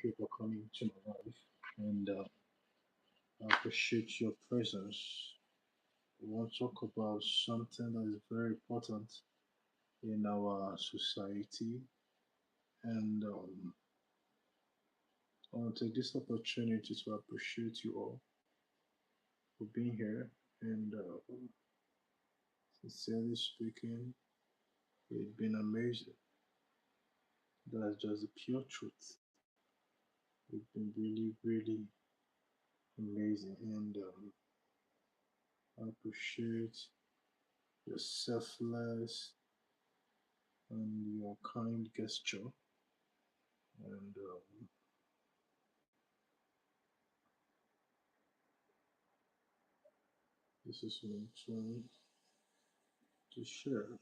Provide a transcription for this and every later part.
thank you for coming to my life, and I appreciate your presence. We want to talk about something that is very important in our society, and I want to take this opportunity to appreciate you all for being here. And sincerely speaking, it's been amazing. That's just the pure truth. It's been really, really amazing, and I appreciate your selfless and your kind gesture. And this is my turn to share.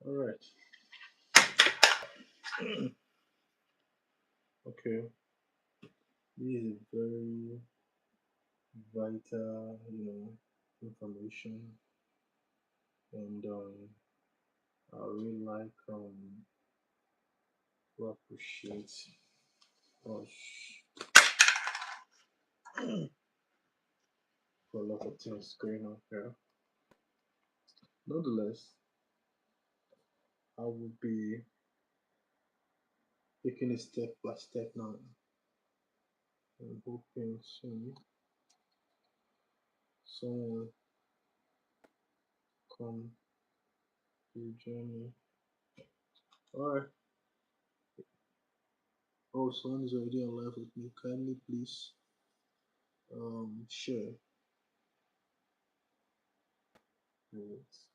All right. Okay. This is very vital, information, and I really like to appreciate us for a lot of things going on here. Nonetheless, I will be taking it step by step now. I'm hoping soon someone come to join me. All right. Oh, someone is already on live with me. Kindly please share. Yes.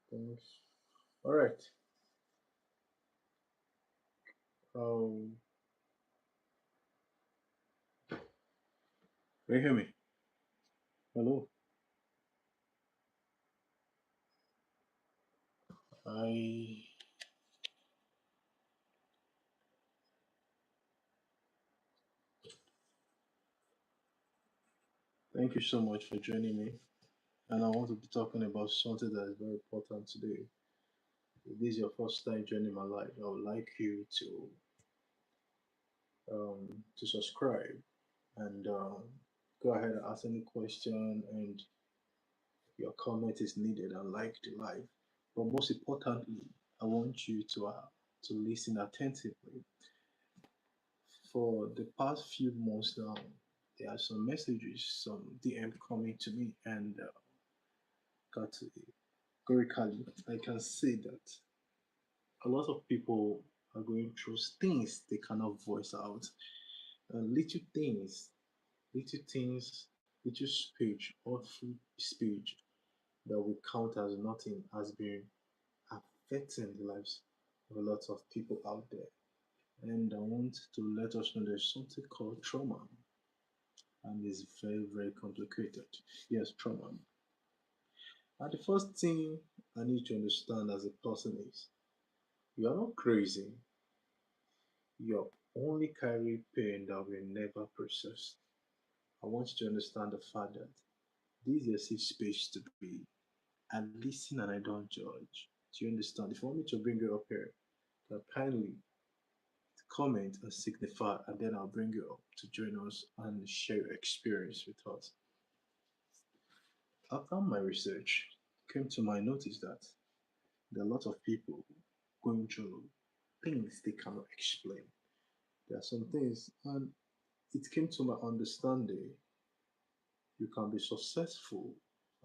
Thanks. All right. Um, can you hear me? Hello. I thank you so much for joining me. And I want to be talking about something that is very important today. If this is your first time joining my life, I would like you to subscribe and go ahead and ask any question, and your comment is needed and like the live. But most importantly, I want you to listen attentively. For the past few months now, there are some messages, some DM coming to me, and categorically, I can say that a lot of people are going through things they cannot voice out, little things, little things, little speech, awful speech that we count as nothing has been affecting the lives of a lot of people out there. And I want to let us know there's something called trauma, and it's very, very complicated. Yes, trauma. And the first thing I need to understand as a person is you are not crazy, you're only carrying pain that will never process. I want you to understand the fact that this is a safe space to be. I listen and I don't judge. Do you understand? If you want me to bring you up here, kindly comment and signify, and then I'll bring you up to join us and share your experience with us. After my research, came to my notice that there are a lot of people going through things they cannot explain. There are some things, and it came to my understanding you can be successful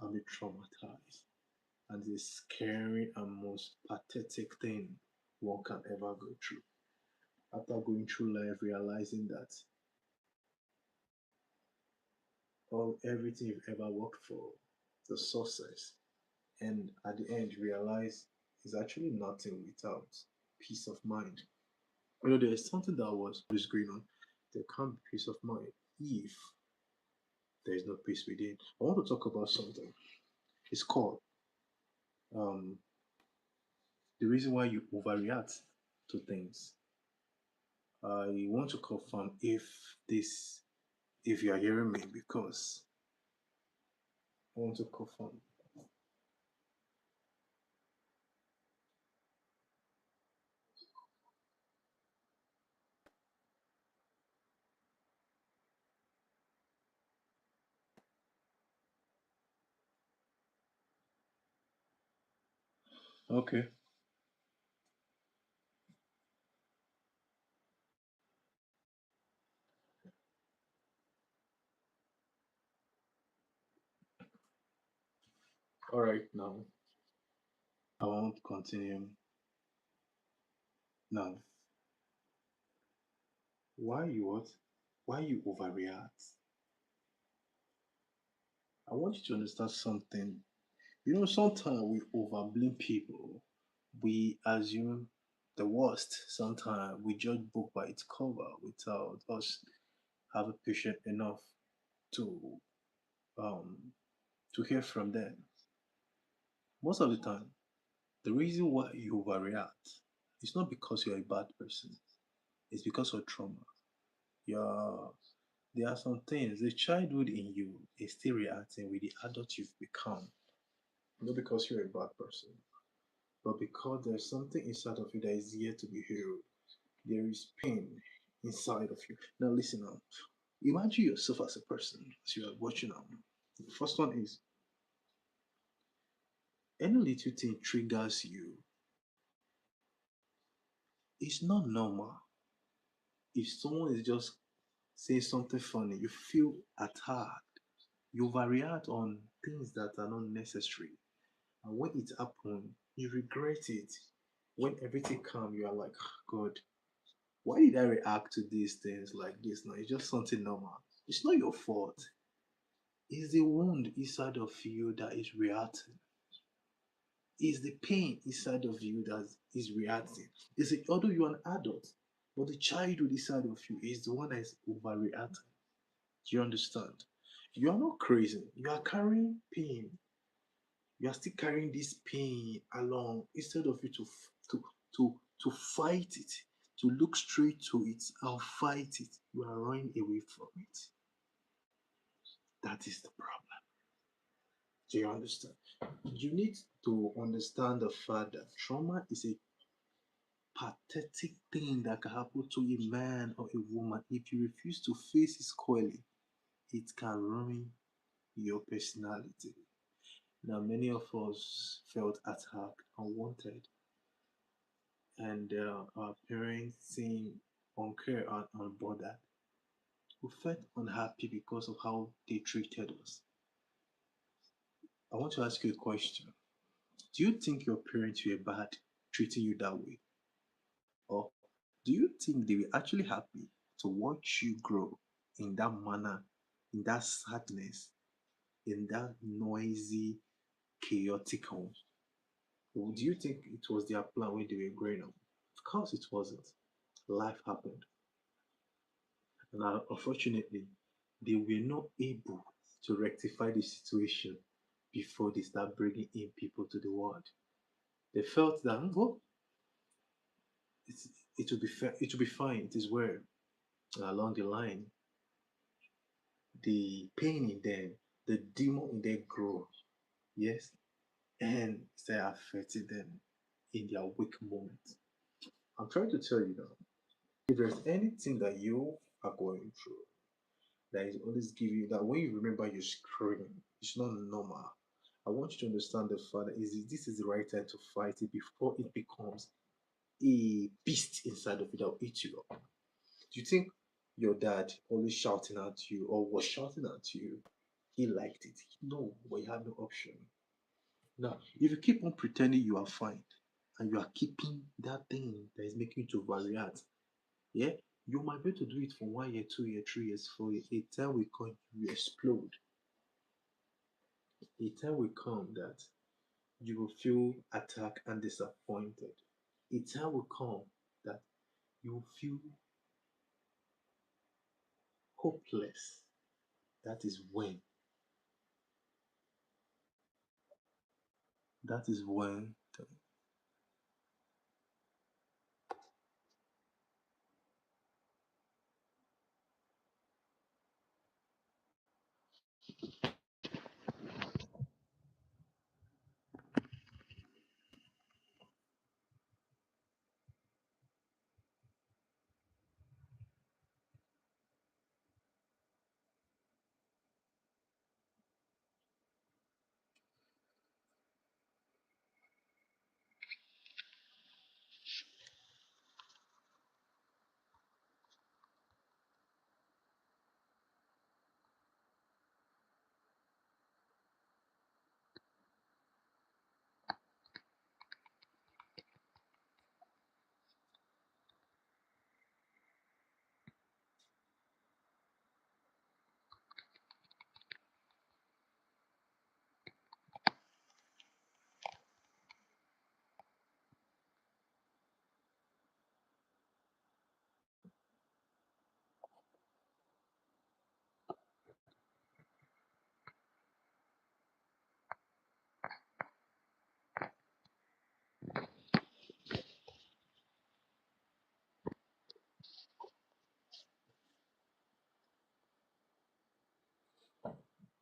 and be traumatized. And the scary and most pathetic thing one can ever go through. After going through life, realizing that all everything you've ever worked for, the success, and at the end realize is actually nothing without peace of mind. You know, there's something that was always going on. There can't be peace of mind if there is no peace within. I want to talk about something. It's called um, the reason why you overreact to things. I want to confirm if you are hearing me, because I want to confirm. Okay. All right. Now I want to continue. Now, why you what? Why you overreact? I want you to understand something. You know, sometimes we overblame people. We assume the worst. Sometimes we judge book by its cover without us having patience enough to um to hear from them. Most of the time, the reason why you overreact is not because you're a bad person. It's because of trauma. You're, there are some things, the childhood in you is still reacting with the adult you've become. Not because you're a bad person, but because there's something inside of you that is yet to be healed. There is pain inside of you. Now, listen now. Imagine yourself as a person as you are watching now. The first one is any little thing triggers you. It's not normal. If someone is just saying something funny, you feel attacked. You overreact on things that are not necessary. And when it happens, you regret it. When everything comes, you are like, "Ah, God, why did I react to these things like this now? It's just something normal. It's not your fault. It's the wound inside of you that is reacting. It's the pain inside of you that is reacting. It's it, although you're an adult, but the childhood inside of you is the one that is overreacting. Do you understand? You are not crazy. You are carrying pain. You are still carrying this pain along instead of you to fight it, to look straight to it and fight it. You are running away from it. That is the problem. Do you understand? You need to understand the fact that trauma is a pathetic thing that can happen to a man or a woman. If you refuse to face it squarely, it can ruin your personality. Now, many of us felt attacked, unwanted, and our parents seemed uncared and unbothered. We felt unhappy because of how they treated us. I want to ask you a question. Do you think your parents were bad treating you that way? Or do you think they were actually happy to watch you grow in that manner, in that sadness, in that noisy, chaotic home? Or do you think it was their plan when they were growing up? Of course, it wasn't. Life happened. And unfortunately, they were not able to rectify the situation before they start bringing in people to the world. They felt that, well, it's, it will be fair, it will be fine, it is well. Along the line, the pain in them, the demon in them grow, yes, and start affecting them in their weak moments. I'm trying to tell you now, if there's anything that you are going through that is always give you that when you remember you're screaming, it's not normal. I want you to understand the fact that this is the right time to fight it before it becomes a beast inside of you that will eat you up. Do you think your dad always shouting at you or was shouting at you? He liked it. No, but he had no option. Now, if you keep on pretending you are fine and you are keeping that thing that is making you to overreact, yeah, you might be able to do it for 1 year, 2 year, 3 years, 4 years. A time will come, you explode. A time will come that You will feel attacked and disappointed. A time will come that you will feel hopeless. That is when. That is when.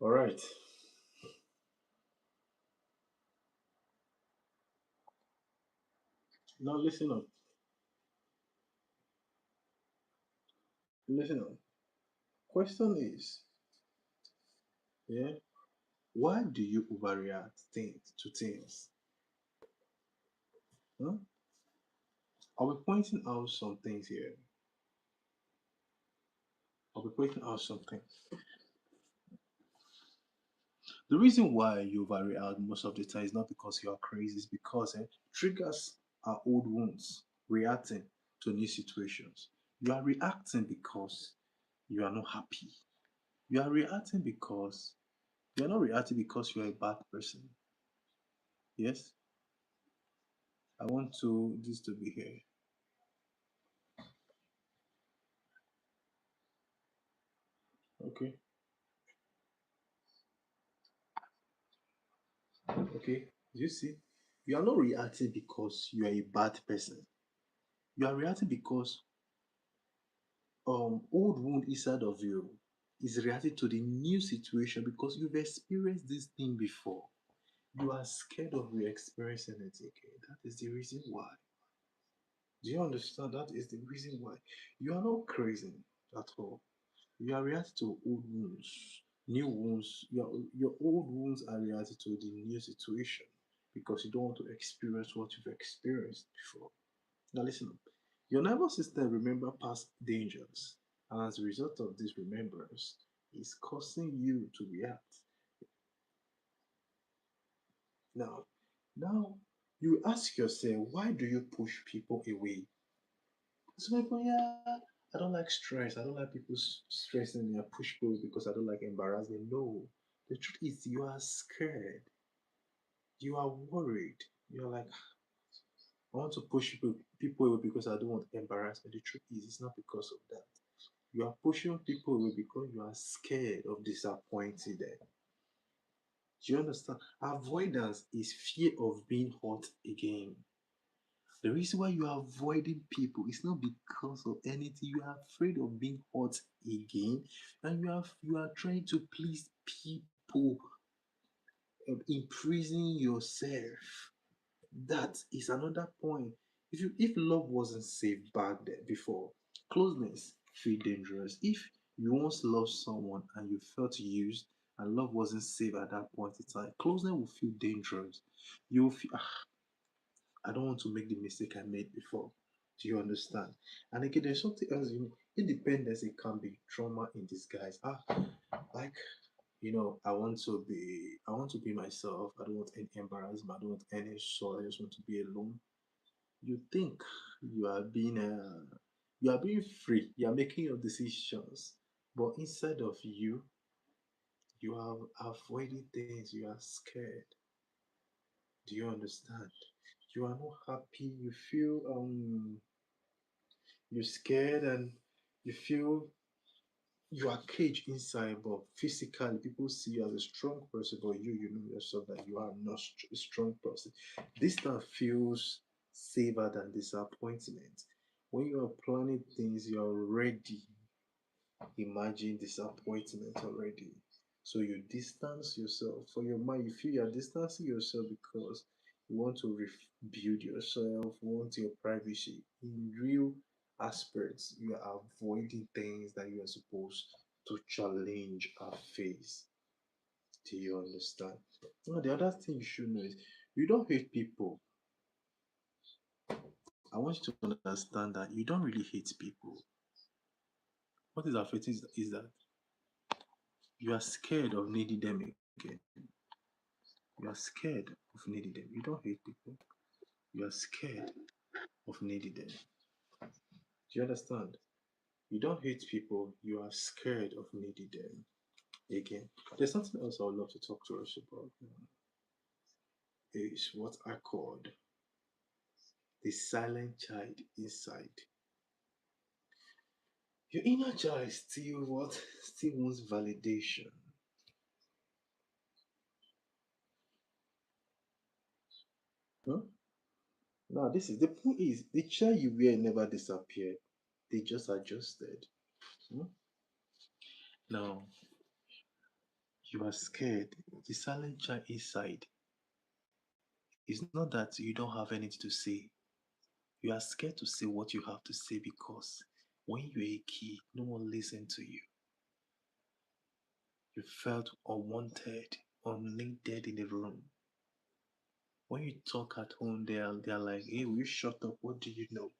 All right. Now listen up. Listen up. Question is, yeah, why do you overreact things to things? Huh? I'll be pointing out some things here. I'll be pointing out something. The reason why you overreact most of the time is not because you are crazy, it's because triggers are old wounds reacting to new situations. You are reacting because you are not happy. You are reacting because you are not reacting because you are a bad person. Yes, I want to this to be here. Okay, okay. You see, you are not reacting because you are a bad person. You are reacting because old wound inside of you is reacting to the new situation because you've experienced this thing before. You are scared of re-experiencing it again. That is the reason why. Do you understand? That is the reason why. You are not crazy at all. You are reacting to old wounds, new wounds. Your old wounds are reacting to the new situation because you don't want to experience what you've experienced before. Now listen up. Your nervous system remember past dangers, and as a result of this remembrance, is causing you to react. Now, now you ask yourself, why do you push people away? So people, yeah, I don't like stress. I don't like people stressing me. I push people because I don't like embarrassment. No, the truth is you are scared. You are worried. You're like, I want to push people away because I don't want embarrassment. The truth is, it's not because of that. You are pushing people away because you are scared of disappointing them. Do you understand? Avoidance is fear of being hurt again. The reason why you are avoiding people is not because of anything. You are afraid of being hurt again, and you are trying to please people, imprison yourself. That is another point. If love wasn't safe back there before, closeness feel dangerous. If you once loved someone and you felt used and love wasn't safe at that point in time, closeness will feel dangerous. You will feel, I don't want to make the mistake I made before. Do you understand? And again, there's something else. Independence, it can be trauma in disguise. Like I want to be myself. I don't want any embarrassment. I don't want any sorrow. I just want to be alone. You think you are being free. You are making your decisions, but inside of you, you are avoiding things. You are scared. Do you understand? You are not happy. You feel you're scared, and you feel you are caged inside, but physically people see you as a strong person, but you know yourself that you are not a strong person. This stuff feels safer than disappointment. When you are planning things, you are ready. Imagine disappointment already. So you distance yourself. For your mind, you feel you're distancing yourself because you want to build yourself, want your privacy. In real aspects, you are avoiding things that you are supposed to challenge or face. Do you understand? Now, the other thing you should know is you don't hate people. I want you to understand that you don't really hate people. What is affecting is that you are scared of needing them again. You are scared of needing them. You don't hate people. You are scared of needing them. Do you understand? You don't hate people. You are scared of needing them again. There's something else I would love to talk to us about. Is what I called the silent child inside. Your inner child still what? Still wants validation. Huh? Now, this is the point is the chair you wear never disappeared. They just adjusted. Hmm? Now, you are scared. The silent child inside is not that you don't have anything to say. You are scared to say what you have to say because when you were a kid, no one listened to you. You felt unwanted, unneeded in the room. When you talk at home, they're like, hey, will you shut up? What do you know?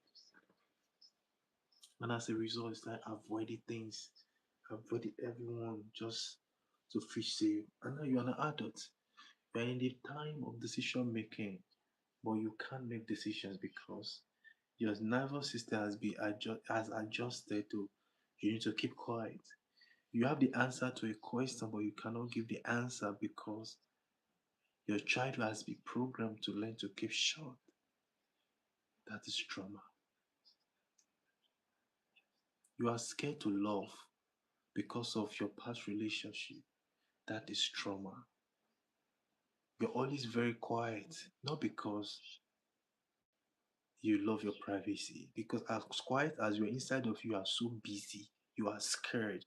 And as a result, it's like avoiding things, avoiding everyone just to fish save. And now you're an adult. You're in the time of decision making, but you can't make decisions because your nervous system has adjusted to you need to keep quiet. You have the answer to a question, but you cannot give the answer because your child has been programmed to learn to keep short. That is trauma. You are scared to love because of your past relationship. That is trauma. You're always very quiet, not because you love your privacy, because as quiet as you're inside of you are so busy, you are scared.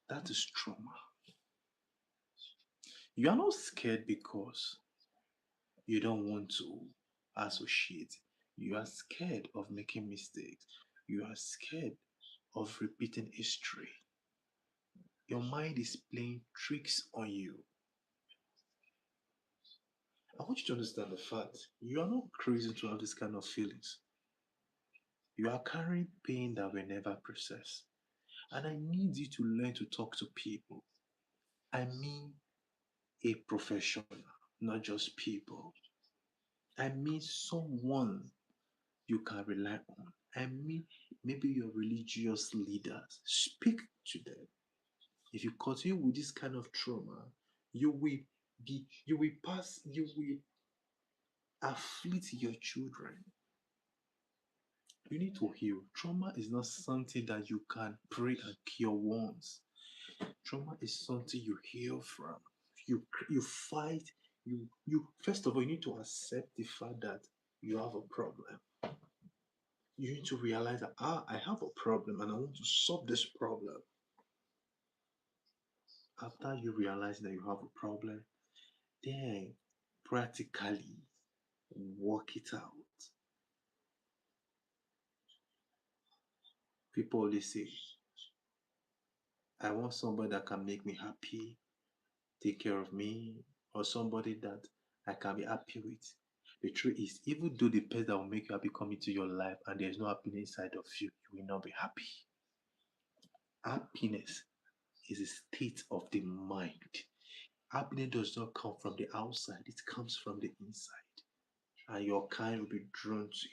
That is trauma. You are not scared because you don't want to associate. You are scared of making mistakes. You are scared of repeating history. Your mind is playing tricks on you. I want you to understand the fact you are not crazy to have this kind of feelings. You are carrying pain that were never processed. And I need you to learn to talk to people. I mean, a professional, not just people. I mean, someone you can rely on. I mean, maybe your religious leaders. Speak to them. If you continue with this kind of trauma, you will afflict your children. You need to heal. Trauma is not something that you can pray and cure once. Trauma is something you heal from. You fight. You first of all you need to accept the fact that you have a problem. You need to realize that I have a problem and I want to solve this problem. After you realize that you have a problem, then practically work it out. People always say, I want somebody that can make me happy, take care of me, or somebody that I can be happy with. The truth is, even though the person that will make you happy come into your life and there's no happiness inside of you, you will not be happy. Happiness is a state of the mind. Happiness does not come from the outside, it comes from the inside. And your kind will be drawn to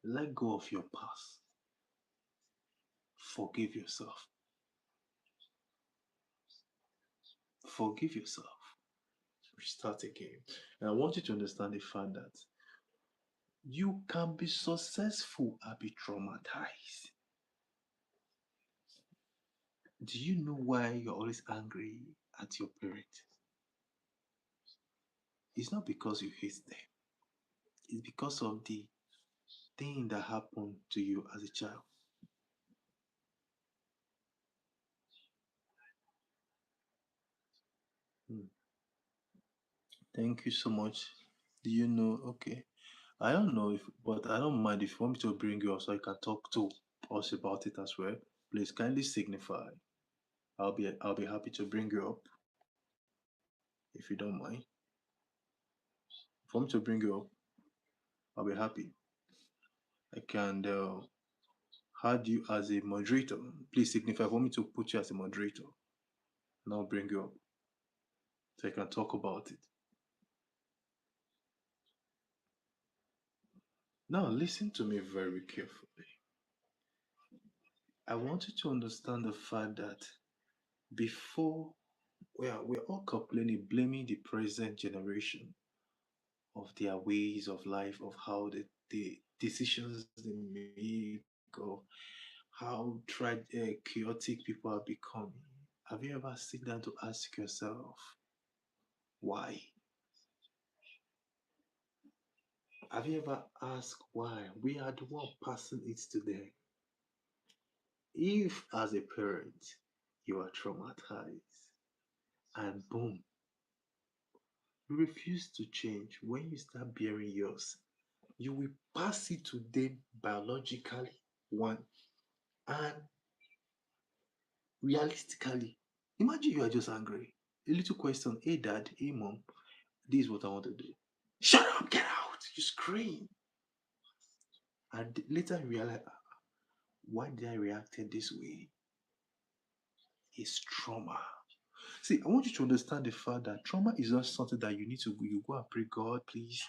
you. Let go of your past. Forgive yourself. Forgive yourself. Restart again. And I want you to understand the fact that you can be successful and be traumatized. Do you know why you're always angry at your parents? It's not because you hate them, it's because of the thing that happened to you as a child. Hmm. Thank you so much. Do you know? Okay. I don't know if, but I don't mind if you want me to bring you up so I can talk to us about it as well. Please kindly signify. I'll be happy to bring you up if you don't mind. For me to bring you up, I'll be happy. I can add you as a moderator. Please signify for me to put you as a moderator, and I'll bring you up so I can talk about it. Now, listen to me very carefully. I want you to understand the fact that before we're all complaining, blaming the present generation of their ways of life, of how the decisions they make, or how chaotic people are becoming. Have you ever sit down to ask yourself why? Have you ever asked why? We are the one passing it to them. If, as a parent, you are traumatized and boom, you refuse to change, when you start bearing yours, you will pass it to them biologically, one, and realistically. Imagine you are just angry. A little question, hey dad, hey mom, this is what I want to do. Shut up, get out! You scream. And later you realize, why did I react this way? It's trauma. See, I want you to understand the fact that trauma is not something that you need to go, you go and pray, God, please,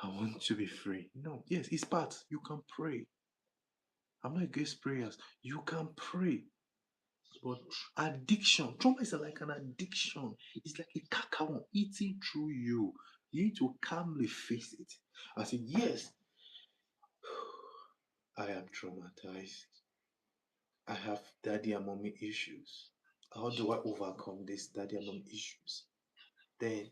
I want to be free. No, yes, it's part. You can pray. I'm not against prayers. You can pray. But addiction, trauma is like an addiction. It's like a cacao eating through you. You need to calmly face it. I say, yes, I am traumatized. I have daddy and mommy issues. How do I overcome these daddy and mommy issues? Then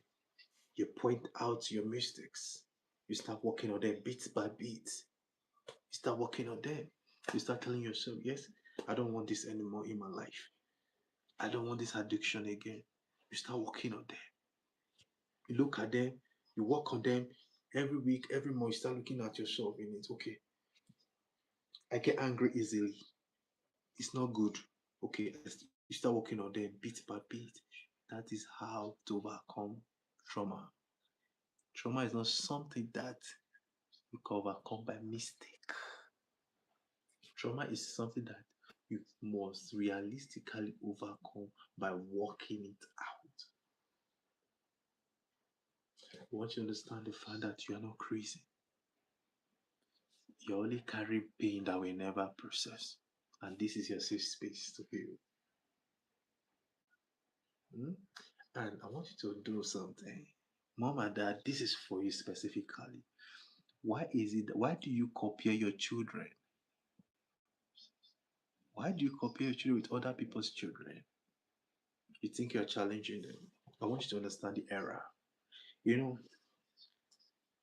you point out your mistakes. You start working on them bit by bit. You start working on them. You start telling yourself, yes, I don't want this anymore in my life. I don't want this addiction again. You start working on them. You look at them, you work on them every week, every month. You start looking at yourself in it. Okay, I get angry easily. It's not good. Okay, you start working on them bit by bit. That is how to overcome trauma. Trauma is not something that you can overcome by mistake. Trauma is something that you must realistically overcome by working it out. I want you to understand the fact that you are not crazy. You only carry pain that will never process. And this is your safe space to feel. Hmm? And I want you to do something. Mom and dad, this is for you specifically. Why do you compare your children? Why do you compare your children with other people's children? You think you're challenging them. I want you to understand the era. You know,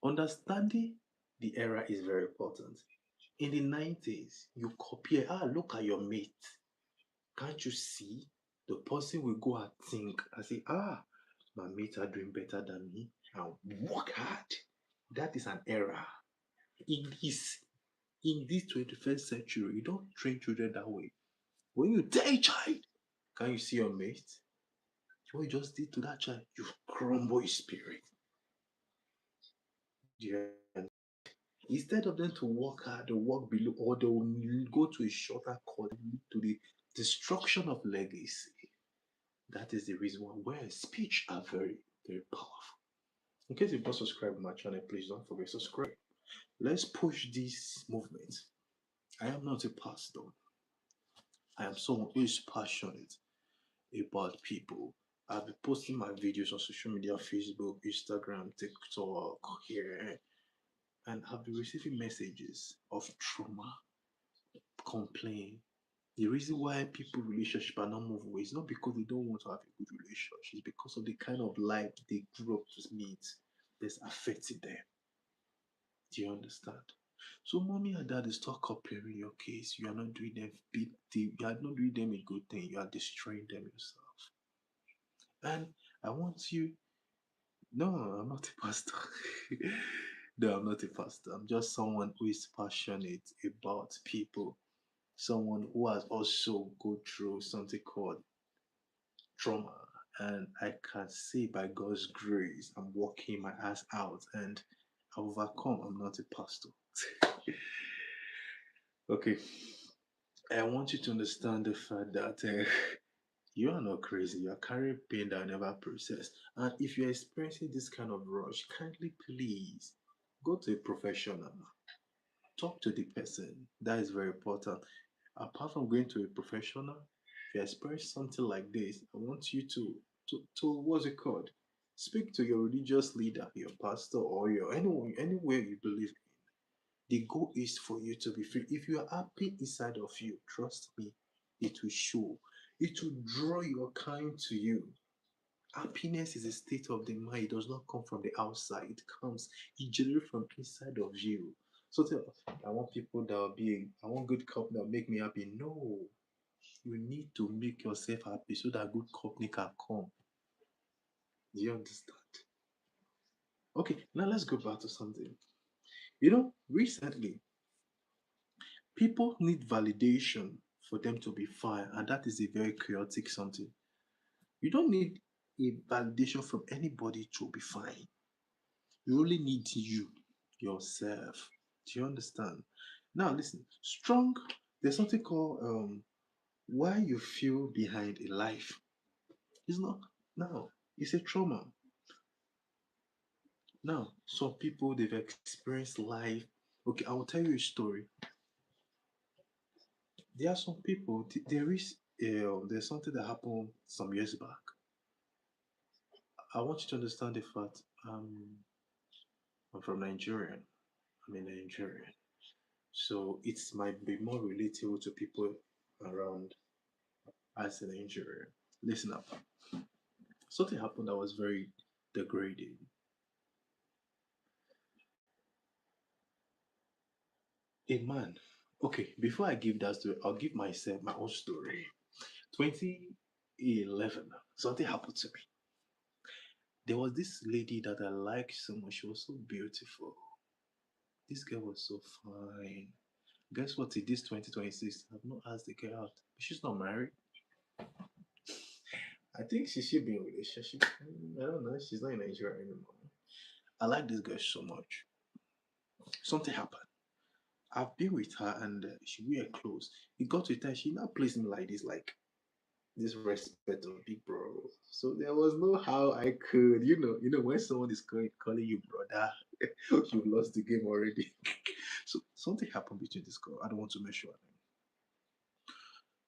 understanding the era is very important. In the 90s, you compare, look at your mate. Can't you see? The person will go and think and say, my mates are doing better than me and work hard. That is an error. In this 21st century, you don't train children that way. When you tell a child, can you see your mate? What you just did to that child, you crumble his spirit. Yeah. Instead of them to work hard, they work below, or they will go to a shorter cut to the destruction of legacy. That is the reason why speech are very, very powerful. In case you've not subscribed to my channel, please don't forget to subscribe. Let's push this movement. I am not a pastor. I am someone who is passionate about people. I've been posting my videos on social media, Facebook, Instagram, TikTok, here, and I've been receiving messages of trauma, complaint. The reason why people relationship are not moving away is not because they don't want to have a good relationship, it's because of the kind of life they grew up to meet that's affecting them. Do you understand? So mommy and dad is start comparing your case. You are not doing them big thing. You are not doing them a good thing. You are destroying them yourself. And I want you. No, I'm not a pastor. No, I'm not a pastor. I'm just someone who is passionate about people. Someone who has also go through something called trauma. And I can say by God's grace, I'm working my ass out and I overcome. I'm not a pastor. Okay, I want you to understand the fact that you are not crazy. You are carrying pain that I never processed. And if you're experiencing this kind of rush, kindly please go to a professional. Talk to the person. That is very important. Apart from going to a professional, if you experience something like this, I want you to what's it called? Speak to your religious leader, your pastor, or your anyone anywhere you believe. The goal is for you to be free. If you are happy inside of you, trust me, it will show. It will draw your kind to you. Happiness is a state of the mind. It does not come from the outside. It comes, it generates from inside of you. So I want people that will be, I want good company that will make me happy. No, you need to make yourself happy so that good company can come. Do you understand? Okay, now let's go back to something. Recently, people need validation for them to be fine, and that is a very chaotic something. You don't need a validation from anybody to be fine. You only need you, yourself. Do you understand? Now, listen, strong, there's something called why you feel behind in life. It's not, now, it's a trauma. Now, some people, they've experienced life. Okay, I will tell you a story. There are some people, there's something that happened some years back. I want you to understand the fact I'm from Nigeria. I'm a Nigerian. So it might be more relatable to people around as an Nigerian. Listen up. Something happened that was very degrading. A man. Okay, before I give that story, I'll give myself my own story. 2011, something happened to me. There was this lady that I liked so much. She was so beautiful. This girl was so fine. Guess what? It is 2026. I've not asked the girl out. She's not married. I think she should be in a relationship. I don't know. She's not in Nigeria anymore. I like this girl so much. Something happened. I've been with her and she wear clothes. It got to a time she now placed me like this, like this respect of big bro. So there was no how I could, when someone is calling you brother, you lost the game already. So something happened between this girl. I don't want to mention her name.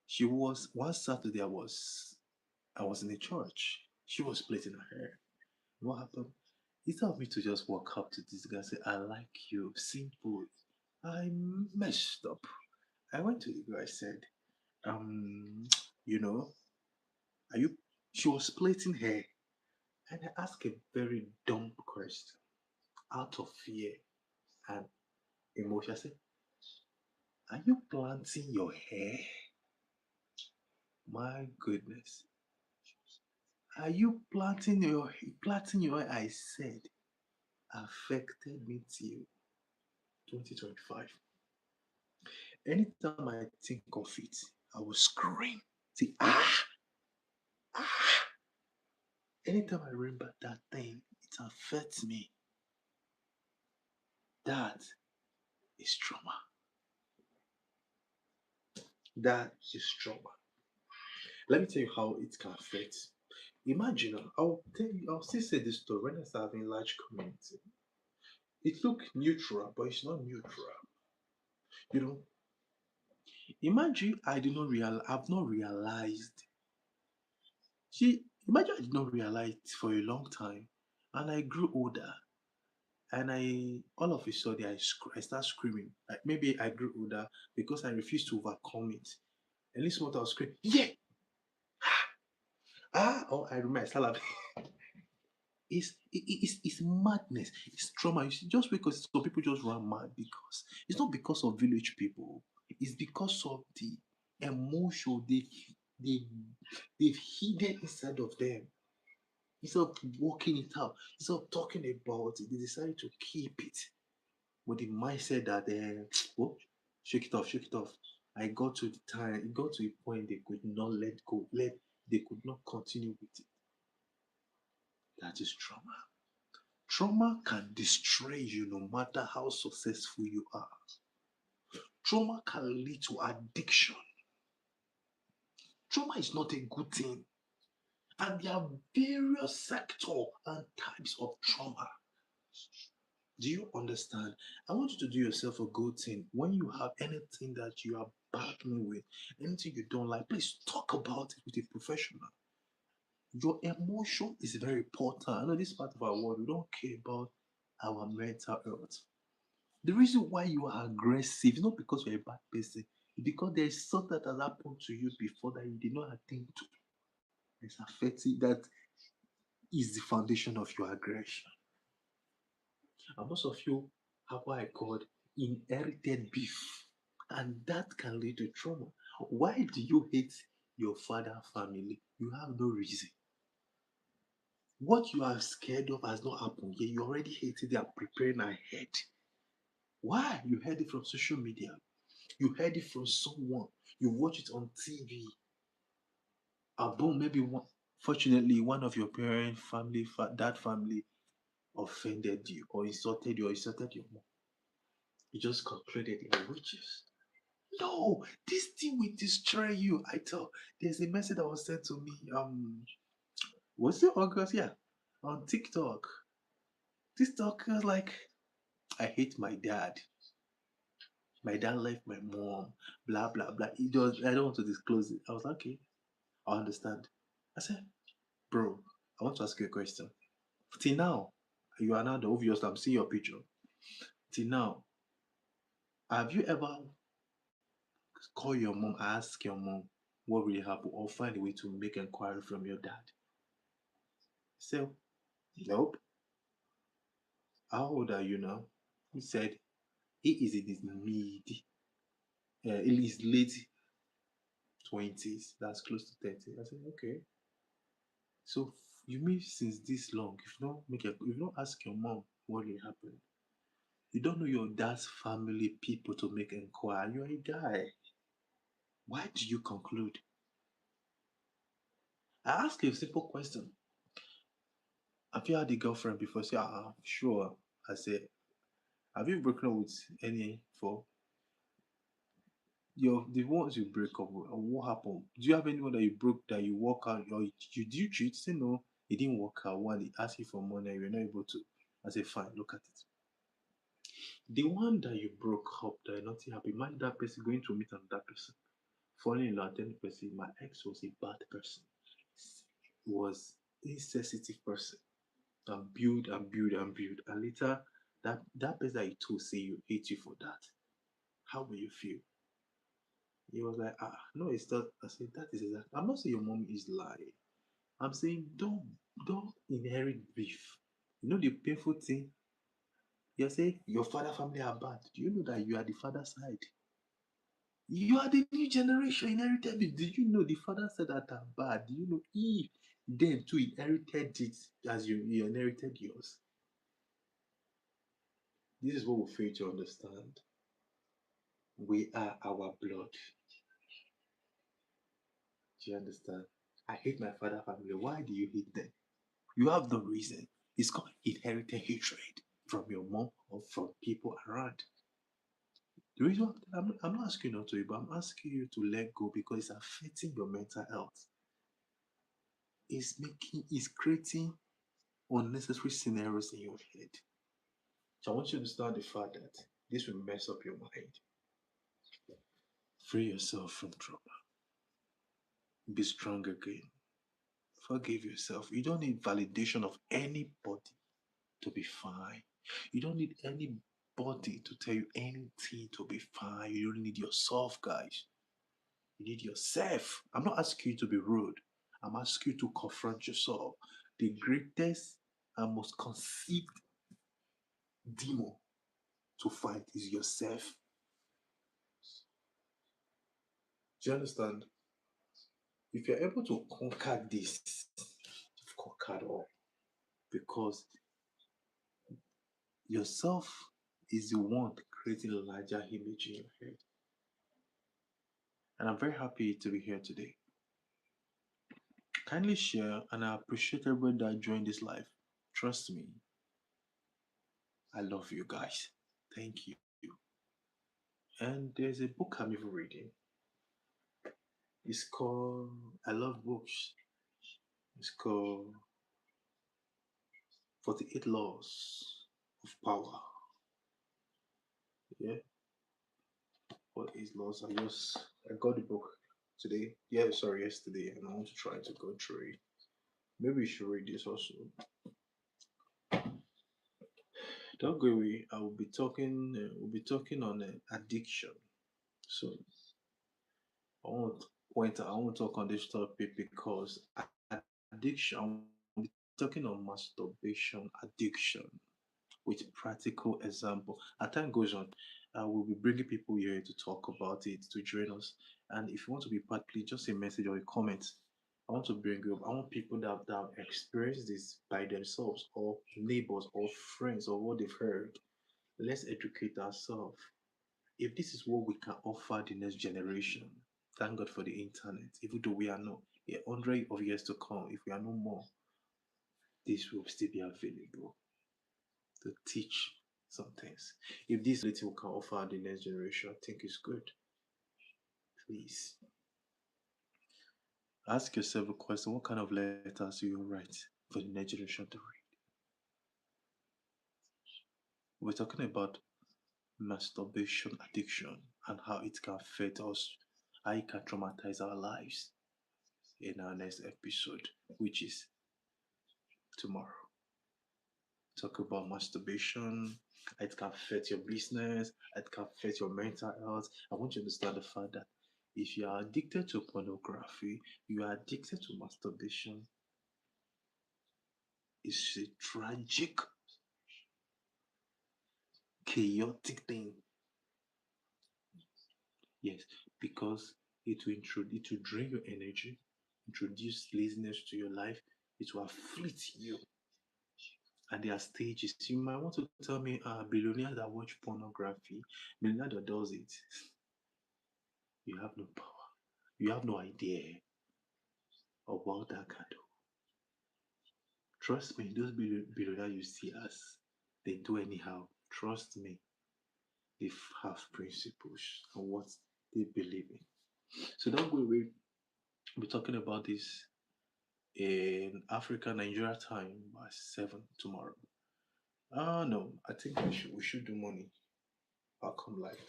She was one Saturday. I was in a church. She was plaiting her hair. What happened? Instead of me to just walk up to this guy and say, I like you, simple, I messed up. I went to the guy, I said, um, you know, are you, she was plaiting hair. And I asked a very dumb question out of fear and emotion. I said, are you planting your hair? My goodness. Are you planting your hair? I said, affected me till 2025. Anytime I think of it, I will scream. Say, ah. Anytime I remember that thing, it affects me. That is trauma. That is trauma. Let me tell you how it can affect. Imagine, I'll still say this story when I start having large community. It look neutral, but it's not neutral. You know, imagine I've not realized See, imagine I did not realize it for a long time, and I grew older, and all of a sudden I start screaming. Like maybe I grew older because I refused to overcome it. At least what I was screaming, yeah, oh, I remember I started laughing. It's madness. It's trauma. You see, just because some people just run mad because it's not because of village people. It's because of the emotion they they've hidden inside of them. Instead of working it out, instead of talking about it, they decided to keep it with the mindset that oh, shake it off, shake it off. It got to a point they could not let go, they could not continue with it. That is trauma. Trauma can destroy you no matter how successful you are. Trauma can lead to addiction. Trauma is not a good thing. And there are various sectors and types of trauma. Do you understand? I want you to do yourself a good thing. When you have anything that you are battling with, anything you don't like, please talk about it with a professional. Your emotion is very important. I know this part of our world, we don't care about our mental health. The reason why you are aggressive is not because you're a bad person, it's because there is something that has happened to you before that you did not attend to. It's affecting that is the foundation of your aggression. And most of you have what I call inherited beef. And that can lead to trauma. Why do you hate your father family? You have no reason. What you are scared of has not happened yet. You already hate it. They are preparing ahead. Why? You heard it from social media. You heard it from someone. You watch it on TV. And boom, maybe fortunately, one of your parent family, that family offended you or insulted your mom. You just concluded they are witches. No, this thing will destroy you. I tell. There's a message that was sent to me. Was it August? Yeah, on TikTok. TikTok was like, I hate my dad. My dad left my mom. Blah blah blah. It was. I don't want to disclose it. I was like, okay, I understand. I said, bro, I want to ask you a question. Till now, you are now the obvious. I'm seeing your picture. Till now, have you ever call your mom, ask your mom what really happened, or find a way to make inquiry from your dad? So, nope. How old are you now? He said he is in his in his late 20s. That's close to 30. I said, okay. So you mean since this long, if you not ask your mom what really happened, you don't know your dad's family people to make inquiry. You're a guy. Why do you conclude? I ask you a simple question. Have you had a girlfriend before? Say, sure. I say, have you broken up with any for your the ones you break up with? And what happened? Do you have anyone that you broke that you walk out or you cheat? Say no, it didn't work out. One, they ask you for money, and you're not able to. I say, fine, look at it. The one that you broke up that you're not happy, imagine that person going to meet another person, falling in love, telling the person, my ex was a bad person, was insensitive person, and build and build and build. And later that person that you told say you hate you for that. How will you feel? He was like, no, it's not. I said, that is exactly. I'm not saying your mom is lying. I'm saying don't inherit beef. You know the painful thing? You say your father family are bad. Do you know that you are the father side? You are the new generation inherited it. Did you know the father said that are bad? Do you know he then too inherited it as you inherited yours? This is what we fail to understand. We are our blood. Do you understand? I hate my father family. Why do you hate them? You have no reason. It's called inherited hatred from your mom or from people around. The reason I'm not asking you not to, but I'm asking you to let go because it's affecting your mental health. It's creating unnecessary scenarios in your head. So I want you to understand the fact that this will mess up your mind. Free yourself from trauma. Be strong again. Forgive yourself. You don't need validation of anybody to be fine. You don't need anybody to tell you anything to be fine. You don't need yourself, guys. You need yourself. I'm not asking you to be rude. I'm asking you to confront yourself. The greatest and most conceived demon to fight is yourself. Do you understand? If you're able to conquer this, you've conquered all. Because yourself is the one creating a larger image in your head. And I'm very happy to be here today. Kindly share, and I appreciate everybody that joined this live. Trust me, I love you guys. Thank you. And there's a book I'm even reading. It's called I Love Books. It's called 48 Laws of Power. Yeah, what is laws? I got the book today. Yeah, sorry, yesterday, and I want to try to go through it. Maybe you should read this also. Don't go away. I will be talking. We'll be talking on addiction. So I want I want to talk on this topic because addiction. We'll be talking on masturbation addiction with practical example. As time goes on, we'll be bringing people here to talk about it, to join us. And if you want to be part, please just a message or a comment. I want to bring you up. I want people that have experienced this by themselves, or neighbors, or friends, or what they've heard. Let's educate ourselves. If this is what we can offer the next generation, thank God for the internet. Even though we are not 100 of years to come, if we are no more, this will still be available to teach some things. If this little can offer the next generation, I think it's good. Please ask yourself a question: what kind of letters do you write for the next generation to read? We're talking about masturbation addiction and how it can affect us, how it can traumatize our lives in our next episode, which is tomorrow. Talk about masturbation. It can affect your business. It can affect your mental health. I want you to understand the fact that if you are addicted to pornography, you are addicted to masturbation. It's a tragic, chaotic thing. Yes, because it will drain your energy, introduce laziness to your life. It will afflict you. And there are stages. You might want to tell me, billionaires that watch pornography, millionaire that does it. You have no power. You have no idea of what that can do. Trust me, those billionaires you see as they do anyhow. Trust me, they have principles and what they believe in. So don't go away. We'll be talking about this in Africa, Nigeria time by 7 tomorrow. No, I think we should do money. I'll come live.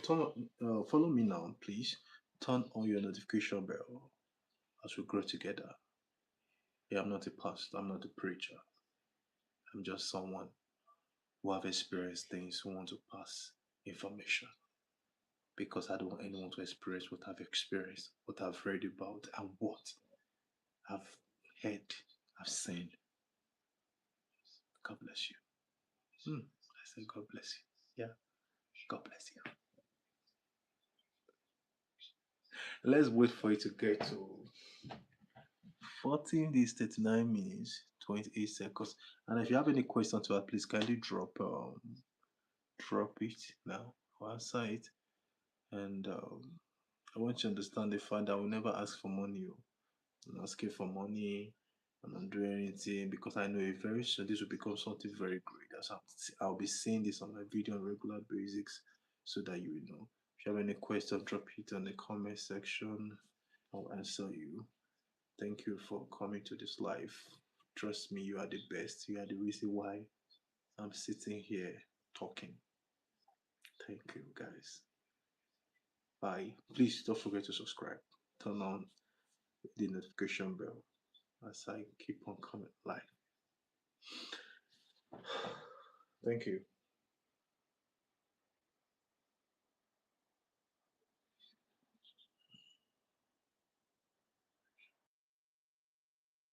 Follow me now, please. Turn on your notification bell as we grow together. Yeah, I'm not a pastor. I'm not a preacher. I'm just someone who have experienced things who want to pass information because I don't want anyone to experience what I've experienced, what I've read about, and what I've heard, I've seen. God bless you. I said, God bless you. Yeah, God bless you. Let's wait for it to get to 14 days, 39 minutes, 28 seconds. And if you have any question to her, please kindly drop it now or answer it. And I want you to understand the fact that I will never ask for money. I'm not asking for money. I'm not doing anything because I know very soon this will become something very great. As I'll be saying this on my video on regular basis so that you will know. If you have any question, drop it in the comment section. I'll answer you. Thank you for coming to this live. Trust me, you are the best. You are the reason why I'm sitting here talking. Thank you, guys. Bye. Please don't forget to subscribe. Turn on the notification bell. as I keep on coming live. Thank you.